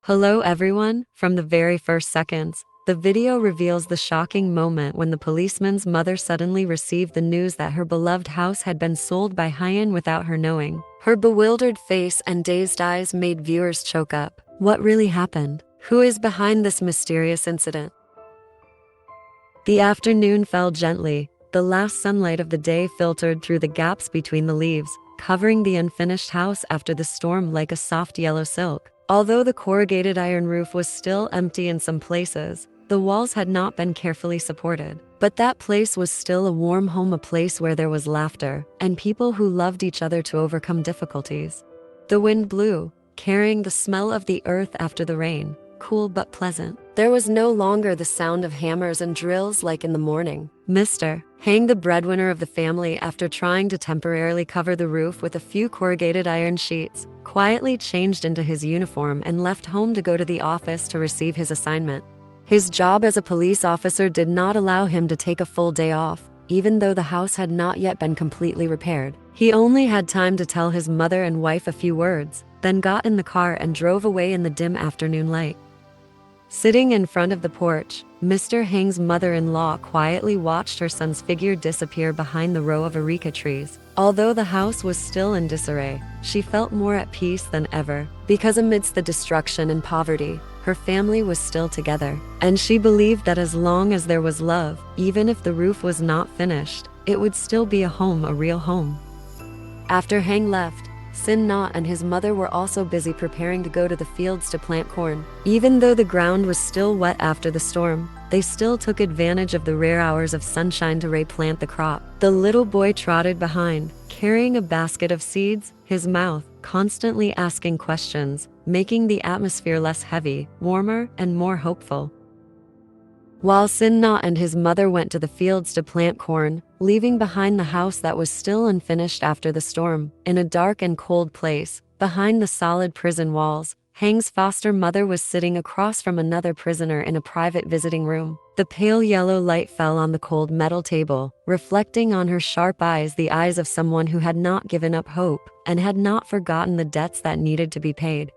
Hello everyone. From the very first seconds, the video reveals the shocking moment when the policeman's mother suddenly received the news that her beloved house had been sold by Hyan without her knowing. Her bewildered face and dazed eyes made viewers choke up. What really happened? Who is behind this mysterious incident? The afternoon fell gently. The last sunlight of the day filtered through the gaps between the leaves, covering the unfinished house after the storm like a soft yellow silk. Although the corrugated iron roof was still empty in some places, the walls had not been carefully supported. But that place was still a warm home, a place where there was laughter and people who loved each other to overcome difficulties. The wind blew, carrying the smell of the earth after the rain, cool but pleasant. There was no longer the sound of hammers and drills like in the morning. Mr. Hang, the breadwinner of the family, after trying to temporarily cover the roof with a few corrugated iron sheets, quietly changed into his uniform and left home to go to the office to receive his assignment. His job as a police officer did not allow him to take a full day off, even though the house had not yet been completely repaired. He only had time to tell his mother and wife a few words, then got in the car and drove away in the dim afternoon light. Sitting in front of the porch, Mr. Hang's mother-in-law quietly watched her son's figure disappear behind the row of areca trees. Although the house was still in disarray, she felt more at peace than ever, because amidst the destruction and poverty, her family was still together. And she believed that as long as there was love, even if the roof was not finished, it would still be a home, a real home. After Hang left, Sin Na and his mother were also busy preparing to go to the fields to plant corn. Even though the ground was still wet after the storm, they still took advantage of the rare hours of sunshine to replant the crop. The little boy trotted behind, carrying a basket of seeds, his mouth constantly asking questions, making the atmosphere less heavy, warmer, and more hopeful. While Sin Na and his mother went to the fields to plant corn, leaving behind the house that was still unfinished after the storm, in a dark and cold place, behind the solid prison walls, Hang's foster mother was sitting across from another prisoner in a private visiting room. The pale yellow light fell on the cold metal table, reflecting on her sharp eyes, the eyes of someone who had not given up hope and had not forgotten the debts that needed to be paid.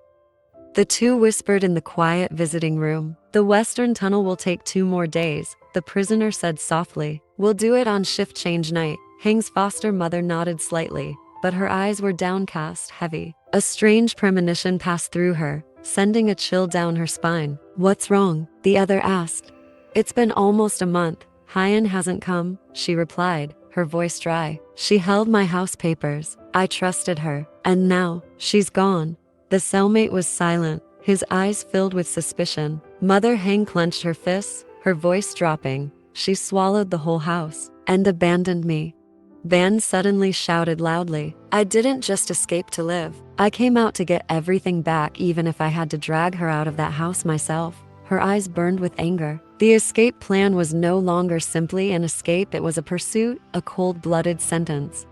The two whispered in the quiet visiting room. "The Western Tunnel will take 2 more days," the prisoner said softly. "We'll do it on shift change night." Hang's foster mother nodded slightly, but her eyes were downcast, heavy. A strange premonition passed through her, sending a chill down her spine. "What's wrong?" the other asked. "It's been almost a month. Hyan hasn't come," she replied, her voice dry. "She held my house papers. I trusted her. And now, she's gone." The cellmate was silent, his eyes filled with suspicion. Mother Hang clenched her fists, her voice dropping. "She swallowed the whole house and abandoned me." Van suddenly shouted loudly. "I didn't just escape to live. I came out to get everything back, even if I had to drag her out of that house myself." Her eyes burned with anger. The escape plan was no longer simply an escape, it was a pursuit, a cold-blooded sentence.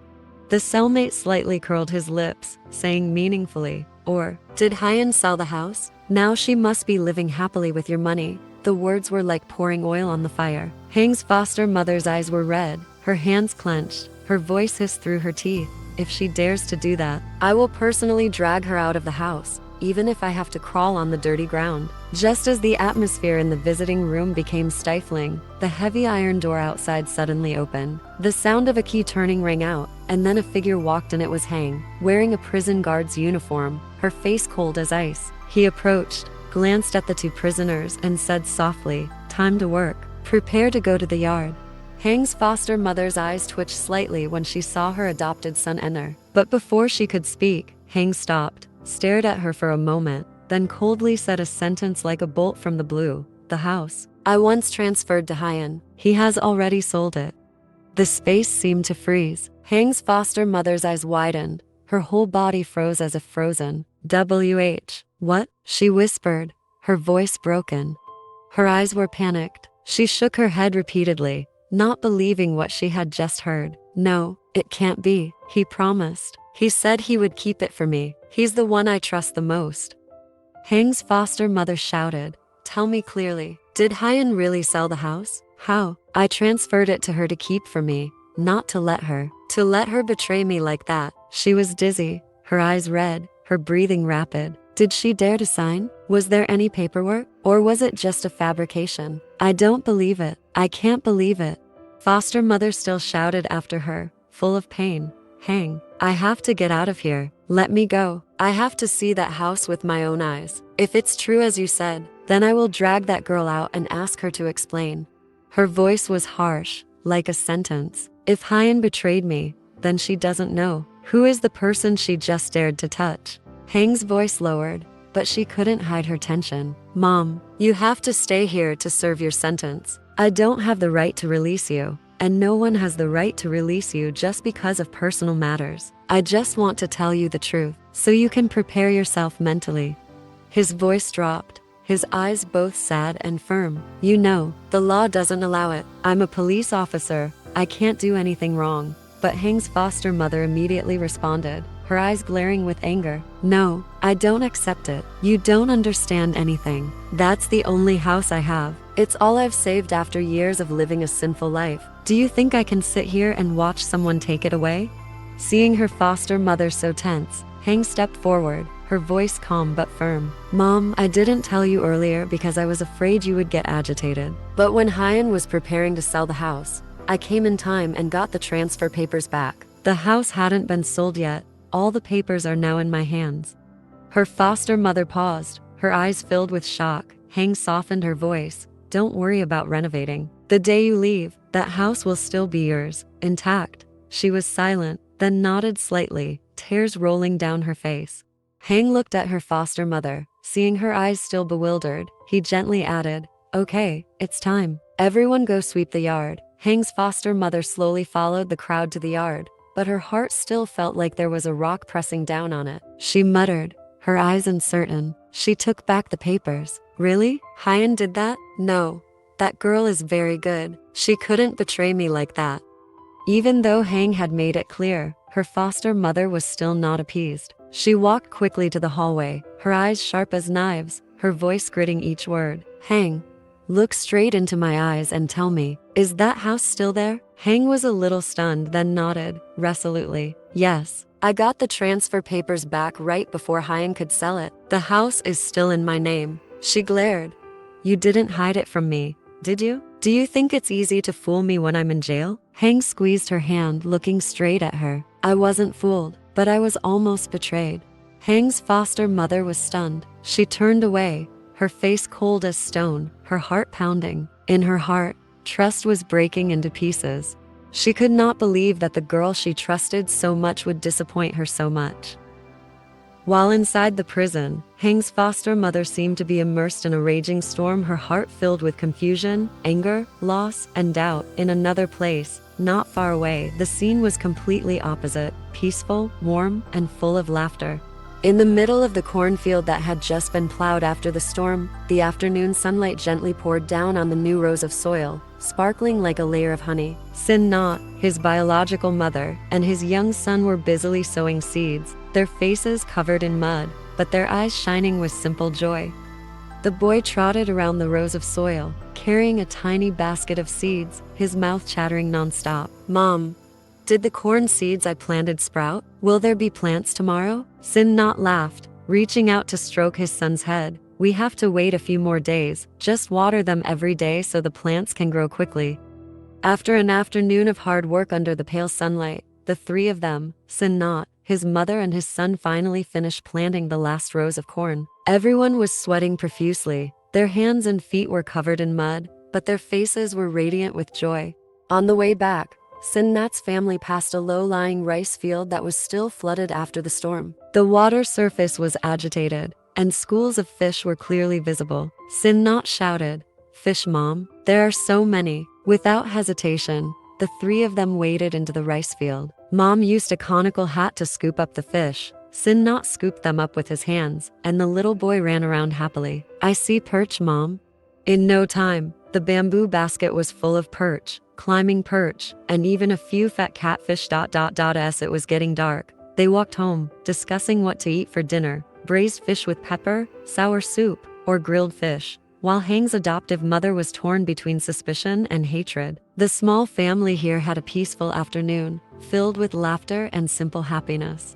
The cellmate slightly curled his lips, saying meaningfully, "Or, did Hyan sell the house? Now she must be living happily with your money." The words were like pouring oil on the fire. Hang's foster mother's eyes were red, her hands clenched, her voice hissed through her teeth. "If she dares to do that, I will personally drag her out of the house, even if I have to crawl on the dirty ground." Just as the atmosphere in the visiting room became stifling, the heavy iron door outside suddenly opened. The sound of a key turning rang out, and then a figure walked in. It was Hang, wearing a prison guard's uniform, her face cold as ice. He approached, glanced at the two prisoners, and said softly, "Time to work. Prepare to go to the yard." Hang's foster mother's eyes twitched slightly when she saw her adopted son enter. But before she could speak, Hang stopped, stared at her for a moment, then coldly said a sentence like a bolt from the blue. "The house I once transferred to Hyan. He has already sold it." The space seemed to freeze. Hang's foster mother's eyes widened. Her whole body froze as if frozen. What?" she whispered, her voice broken. Her eyes were panicked. She shook her head repeatedly, not believing what she had just heard. "No, it can't be. He promised. He said he would keep it for me. He's the one I trust the most." Hang's foster mother shouted, "Tell me clearly, did Hyan really sell the house? How?" "I transferred it to her to keep for me, not to let her. To let her betray me like that." She was dizzy, her eyes red, her breathing rapid. "Did she dare to sign?" Was there any paperwork? Or was it just a fabrication? I don't believe it. I can't believe it. Foster mother still shouted after her, full of pain. Hang, I have to get out of here. Let me go. I have to see that house with my own eyes. If it's true as you said, then I will drag that girl out and ask her to explain. Her voice was harsh, like a sentence. If Hyan betrayed me, then she doesn't know. Who is the person she just dared to touch? Hang's voice lowered, but she couldn't hide her tension. Mom, you have to stay here to serve your sentence. I don't have the right to release you, and no one has the right to release you just because of personal matters. I just want to tell you the truth, so you can prepare yourself mentally. His voice dropped, his eyes both sad and firm. You know, the law doesn't allow it. I'm a police officer. I can't do anything wrong. But Hang's foster mother immediately responded, her eyes glaring with anger. No, I don't accept it. You don't understand anything. That's the only house I have. It's all I've saved after years of living a sinful life. Do you think I can sit here and watch someone take it away? Seeing her foster mother so tense, Hang stepped forward, her voice calm but firm. Mom, I didn't tell you earlier because I was afraid you would get agitated. But when Hyan was preparing to sell the house, I came in time and got the transfer papers back. The house hadn't been sold yet. All the papers are now in my hands. Her foster mother paused, her eyes filled with shock. Hang softened her voice. Don't worry about renovating. The day you leave, that house will still be yours, intact. She was silent, then nodded slightly, tears rolling down her face. Hang looked at her foster mother. Seeing her eyes still bewildered, he gently added, Okay, it's time. Everyone go sweep the yard. Hang's foster mother slowly followed the crowd to the yard, but her heart still felt like there was a rock pressing down on it. She muttered, her eyes uncertain. She took back the papers. Really? Hyan did that? No. That girl is very good. She couldn't betray me like that. Even though Hang had made it clear, her foster mother was still not appeased. She walked quickly to the hallway, her eyes sharp as knives, her voice gritting each word. Hang, look straight into my eyes and tell me, is that house still there? Hang was a little stunned, then nodded, resolutely. Yes, I got the transfer papers back right before Hyan could sell it. The house is still in my name. She glared. You didn't hide it from me, did you? Do you think it's easy to fool me when I'm in jail? Hang squeezed her hand, looking straight at her. I wasn't fooled, but I was almost betrayed. Hang's foster mother was stunned. She turned away, her face cold as stone, her heart pounding. In her heart, trust was breaking into pieces. She could not believe that the girl she trusted so much would disappoint her so much. While inside the prison, Hang's foster mother seemed to be immersed in a raging storm, her heart filled with confusion, anger, loss, and doubt. In another place, not far away, the scene was completely opposite, peaceful, warm, and full of laughter. In the middle of the cornfield that had just been plowed after the storm, the afternoon sunlight gently poured down on the new rows of soil, sparkling like a layer of honey. Sin Not, his biological mother, and his young son were busily sowing seeds, their faces covered in mud, but their eyes shining with simple joy. The boy trotted around the rows of soil, carrying a tiny basket of seeds, his mouth chattering nonstop. Mom, did the corn seeds I planted sprout? Will there be plants tomorrow? Sin Not laughed, reaching out to stroke his son's head. We have to wait a few more days, just water them every day so the plants can grow quickly. After an afternoon of hard work under the pale sunlight, the three of them, Sin Not, his mother and his son, finally finished planting the last rows of corn. Everyone was sweating profusely. Their hands and feet were covered in mud, but their faces were radiant with joy. On the way back, Sin Nat's family passed a low-lying rice field that was still flooded after the storm. The water surface was agitated, and schools of fish were clearly visible. Sin Not shouted, "Fish, Mom! There are so many!" Without hesitation, the three of them waded into the rice field. Mom used a conical hat to scoop up the fish. Sin Not scooped them up with his hands, and the little boy ran around happily. I see perch, Mom. In no time, the bamboo basket was full of perch, climbing perch, and even a few fat catfish. As it was getting dark, they walked home, discussing what to eat for dinner: braised fish with pepper, sour soup, or grilled fish. While Hang's adoptive mother was torn between suspicion and hatred, the small family here had a peaceful afternoon, filled with laughter and simple happiness.